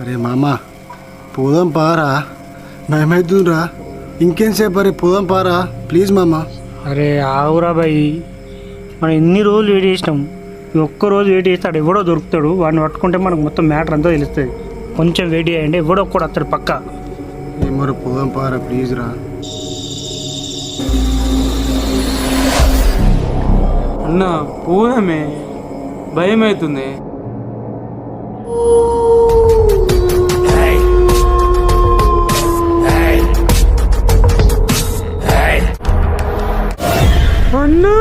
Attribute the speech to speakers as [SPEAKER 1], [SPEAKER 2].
[SPEAKER 1] అరే మామ పోదాం పారా, భయమవుతుందిరా. ఇంకేంసేపు అరే పోదాం పారా ప్లీజ్ మామ.
[SPEAKER 2] అరే ఆవురా బాయ్, మనం ఎన్ని రోజులు వెయిట్ చేసినాం. ఈ ఒక్కరోజు వెయిట్ చేస్తాడు, ఎవడో దొరుకుతాడు. వాడిని పట్టుకుంటే మనకు మొత్తం మ్యాటర్ అంతా తెలుస్తుంది. కొంచెం వెయిట్ చేయండి, ఎవడో ఒక్కడు వస్తాడు పక్క.
[SPEAKER 1] ఏమో పోదాం పారా ప్లీజ్ రా.
[SPEAKER 3] అన్న పోదామే, భయం అవుతుంది.
[SPEAKER 2] అన్నా